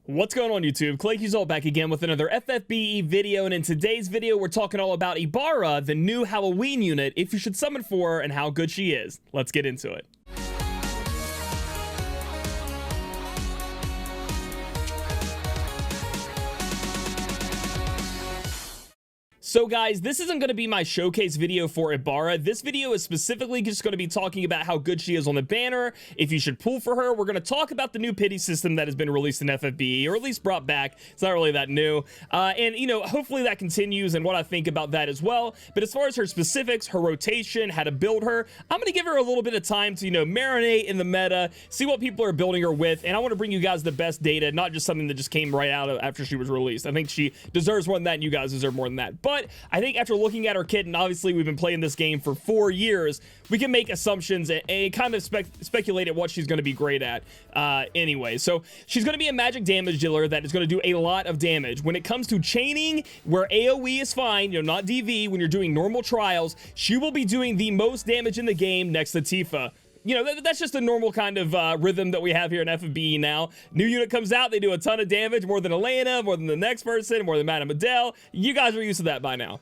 What's going on, YouTube? Claic Yuzolt back again with another FFBE video, and in today's video we're talking all about Ibara, the new Halloween unit, if you should summon for her, and how good she is. Let's get into it. So guys, this isn't going to be my showcase video for Ibara. This video is specifically just going to be talking about how good she is on the banner, if you should pull for her. We're going to talk about the new pity system that has been released in FFBE, or at least brought back. It's not really that new. And, you know, hopefully that continues and what I think about that as well. But as far as her specifics, her rotation, how to build her, I'm going to give her a little bit of time to, you know, marinate in the meta, see what people are building her with. And I want to bring you guys the best data, not just something that just came right out of after she was released. I think she deserves more than that, and you guys deserve more than that. But I think after looking at her kit, and obviously we've been playing this game for 4 years, we can make assumptions and kind of speculate at what she's going to be great at anyway. So she's going to be a magic damage dealer that is going to do a lot of damage. When it comes to chaining, where AoE is fine, you know, not DV, when you're doing normal trials, she will be doing the most damage in the game next to Tifa. You know, that's just a normal kind of rhythm that we have here in FFBE now. New unit comes out, they do a ton of damage, more than Elena, more than the next person, more than Madame Adele. You guys are used to that by now.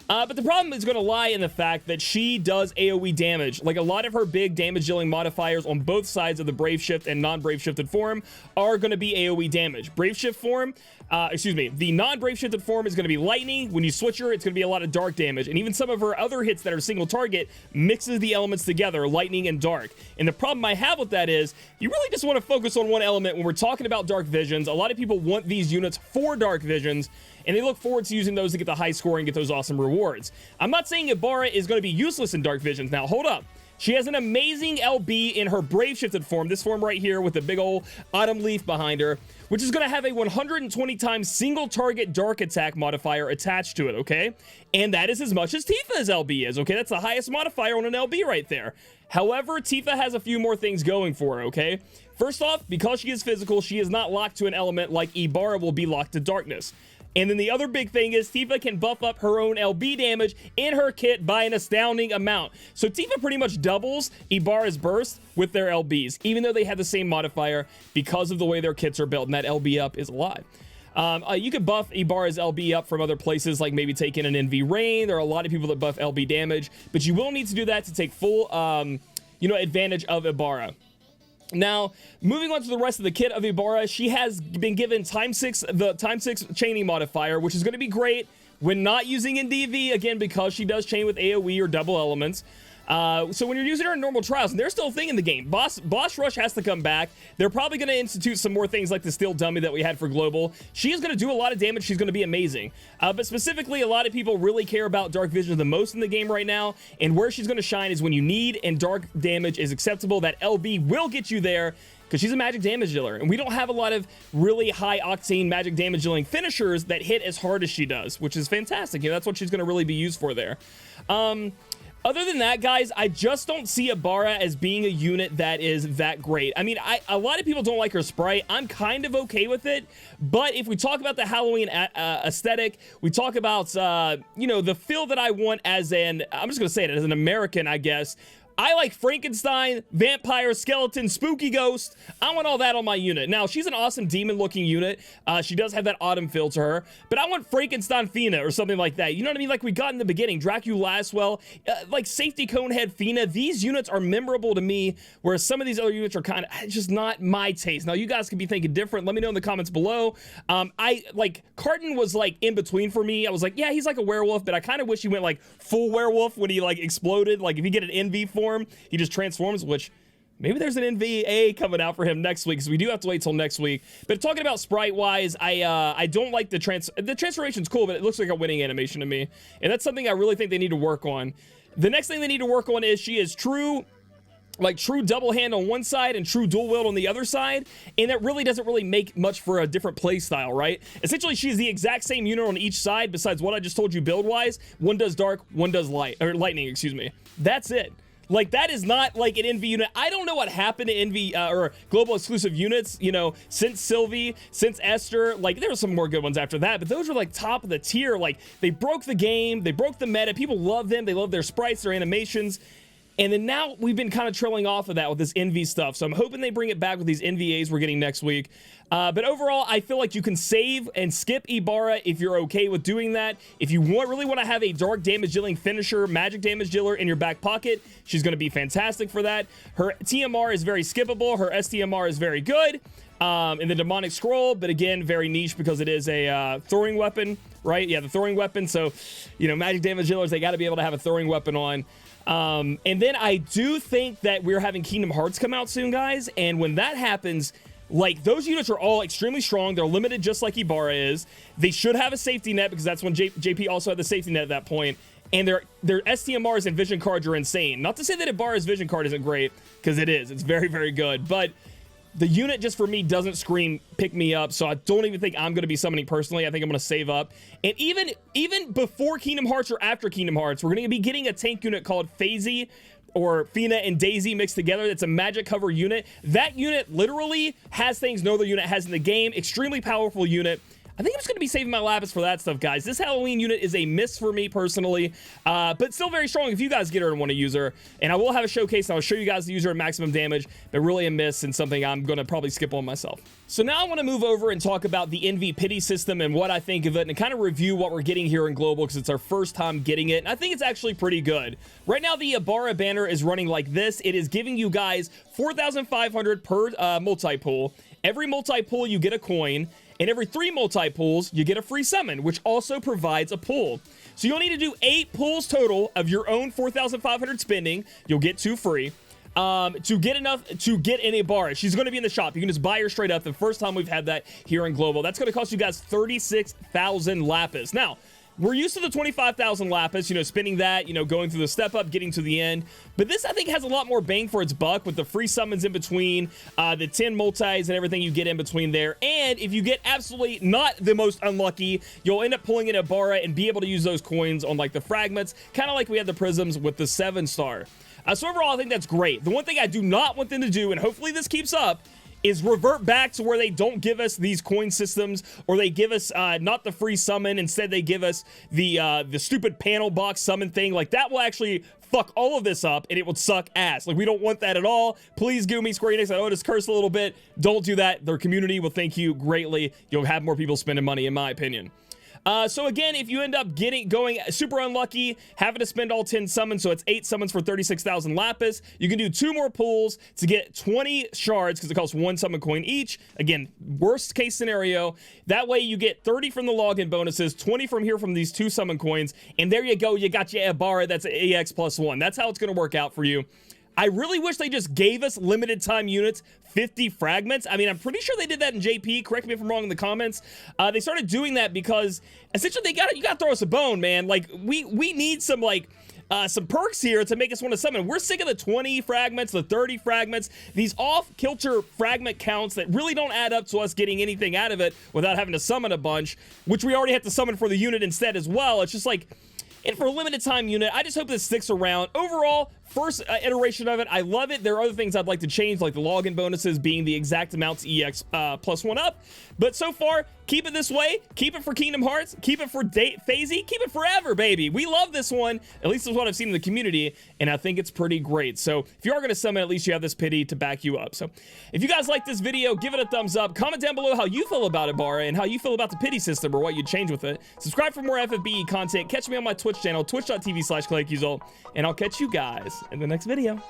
But the problem is going to lie in the fact that she does AoE damage. Like, a lot of her big damage dealing modifiers on both sides of the Brave Shift and non-Brave Shifted form are going to be AoE damage. Brave Shift form, the non-Brave Shifted form is going to be lightning. When you switch her, it's going to be a lot of dark damage. And even some of her other hits that are single target mixes the elements together, lightning and dark. And the problem I have with that is you really just want to focus on one element when we're talking about dark visions. A lot of people want these units for dark visions, and they look forward to using those to get the high score and get those awesome rewards. I'm not saying Ibara is going to be useless in dark visions. Now, hold up. She has an amazing LB in her Brave Shifted form, this form right here with the big old autumn leaf behind her, which is going to have a 120 times single target dark attack modifier attached to it, okay? And that is as much as Tifa's LB is, okay? That's the highest modifier on an LB right there. However, Tifa has a few more things going for her, okay? First off, because she is physical, she is not locked to an element like Ibara will be locked to darkness. And then the other big thing is Tifa can buff up her own LB damage in her kit by an astounding amount. So Tifa pretty much doubles Ibara's burst with their LBs, even though they have the same modifier because of the way their kits are built, and that LB up is a lot. You could buff Ibara's LB up from other places, like maybe taking an NV Rain. There are a lot of people that buff LB damage, but you will need to do that to take full, you know, advantage of Ibara. Now, moving on to the rest of the kit of Ibara, she has been given the time 6 chaining modifier, which is going to be great when not using in DV, again, because she does chain with AoE or double elements. So when you're using her in normal trials, and they're still a thing in the game, Boss Rush has to come back. They're probably going to institute some more things like the Steel Dummy that we had for Global. She is going to do a lot of damage. She's going to be amazing. But specifically, a lot of people really care about Dark Vision the most in the game right now, and where she's going to shine is when you need and dark damage is acceptable. That LB will get you there, because she's a magic damage dealer, and we don't have a lot of really high octane magic damage dealing finishers that hit as hard as she does, which is fantastic. You know, that's what she's going to really be used for there. Other than that, guys, I just don't see Ibara as being a unit that is that great. I mean, a lot of people don't like her sprite. I'm kind of okay with it, but if we talk about the Halloween aesthetic, we talk about, you know, the feel that I want as an, I'm just going to say it, as an American, I guess. I like Frankenstein, vampire, skeleton, spooky ghost. I want all that on my unit. Now, she's an awesome demon-looking unit. She does have that autumn feel to her, but I want Frankenstein Fina or something like that. You know what I mean? Like we got in the beginning, Dracula Laswell, like Safety Conehead Fina. These units are memorable to me, whereas some of these other units are kind of just not my taste. Now, you guys could be thinking different. Let me know in the comments below. Carton was like in between for me. I was like, yeah, he's like a werewolf, but I kind of wish he went like full werewolf when he like exploded. Like if you get an NV form, he just transforms, which maybe there's an NVA coming out for him next week, because we do have to wait till next week. But talking about sprite wise, I don't like the transformation's cool, but it looks like a winning animation to me, and that's something I really think they need to work on. The next thing they need to work on is she is true double hand on one side and true dual wield on the other side, and that really doesn't really make much for a different play style, right? Essentially, she's the exact same unit on each side besides what I just told you build wise. One does dark, one does lightning, excuse me. That's it. Like, that is not like an NV unit. I don't know what happened to NV or global exclusive units, you know, since Sylvie, since Esther. Like, there were some more good ones after that, but those were like top of the tier. Like, they broke the game, they broke the meta. People love them, they love their sprites, their animations. And then now we've been kind of trailing off of that with this NV stuff. So I'm hoping they bring it back with these NVAs we're getting next week. But overall, I feel like you can save and skip Ibara if you're okay with doing that. If you really want to have a dark damage dealing finisher, magic damage dealer in your back pocket, she's going to be fantastic for that. Her TMR is very skippable. Her STMR is very good. In the demonic scroll, but again, very niche because it is a throwing weapon, right? Yeah, the throwing weapon. So, you know, magic damage dealers, they got to be able to have a throwing weapon on. And then I do think that we're having Kingdom Hearts come out soon, guys. And when that happens, like, those units are all extremely strong. They're limited just like Ibara is. They should have a safety net because that's when JP also had the safety net at that point. And their STMRs and vision cards are insane. Not to say that Ibara's vision card isn't great, because it is. It's very, very good. But the unit just for me doesn't scream pick me up, so I don't even think I'm going to be summoning personally. I think I'm going to save up. And even before Kingdom Hearts or after Kingdom Hearts, we're going to be getting a tank unit called FFBE or Fina and Daisy mixed together. That's a magic cover unit. That unit literally has things no other unit has in the game. Extremely powerful unit. I think I'm just going to be saving my lapis for that stuff, guys. This Halloween unit is a miss for me personally, but still very strong if you guys get her and want to use her. And I will have a showcase, and I'll show you guys the user at maximum damage, but really a miss and something I'm going to probably skip on myself. So now I want to move over and talk about the Envy Pity system and what I think of it, and kind of review what we're getting here in Global, because it's our first time getting it, and I think it's actually pretty good. Right now, the Ibara banner is running like this. It is giving you guys 4,500 per multi-pull. Every multi-pull, you get a coin. And every 3 multi-pulls, you get a free summon, which also provides a pull. So you'll need to do 8 pulls total of your own 4,500 spending. You'll get 2 free. To get enough to get in Ibara. She's going to be in the shop. You can just buy her straight up. The first time we've had that here in Global. That's going to cost you guys 36,000 lapis. Now, we're used to the 25,000 lapis, you know, spending that, you know, going through the step up, getting to the end. But this, I think, has a lot more bang for its buck with the free summons in between, the 10 multis and everything you get in between there. And if you get absolutely not the most unlucky, you'll end up pulling in Ibara and be able to use those coins on, like, the fragments, kind of like we had the prisms with the 7-star. So overall, I think that's great. The one thing I do not want them to do, and hopefully this keeps up, is revert back to where they don't give us these coin systems, or they give us not the free summon. Instead, they give us the stupid panel box summon thing. Like, that will actually fuck all of this up, and it would suck ass. Like, we don't want that at all. Please give me Square Enix. I know it's cursed a little bit. Don't do that. Their community will thank you greatly. You'll have more people spending money, in my opinion. So again, if you end up going super unlucky, having to spend all 10 summons, so it's 8 summons for 36,000 lapis, you can do 2 more pulls to get 20 shards, because it costs 1 summon coin each. Again, worst case scenario. That way you get 30 from the login bonuses, 20 from here from these 2 summon coins, and there you go. You got your Ibara. That's an EX +1. That's how it's going to work out for you. I really wish they just gave us limited time units, 50 fragments. I mean, I'm pretty sure they did that in JP. Correct me if I'm wrong in the comments. They started doing that because essentially you gotta throw us a bone, man. Like, we need some, like, some perks here to make us want to summon. We're sick of the 20 fragments, the 30 fragments, these off-kilter fragment counts that really don't add up to us getting anything out of it without having to summon a bunch, which we already have to summon for the unit instead as well. It's just like, and for a limited time unit, I just hope this sticks around. Overall, first iteration of it, I love it. There are other things I'd like to change, like the login bonuses being the exact amounts EX +1 up. But so far, keep it this way. Keep it for Kingdom Hearts. Keep it for FFBE. Keep it forever, baby. We love this one. At least that's what I've seen in the community, and I think it's pretty great. So if you are going to summon, at least you have this pity to back you up. So if you guys like this video, give it a thumbs up. Comment down below how you feel about Ibara and how you feel about the pity system or what you'd change with it. Subscribe for more FFBE content. Catch me on my Twitch channel, twitch.tv/Claic Yuzolt, and I'll catch you guys in the next video.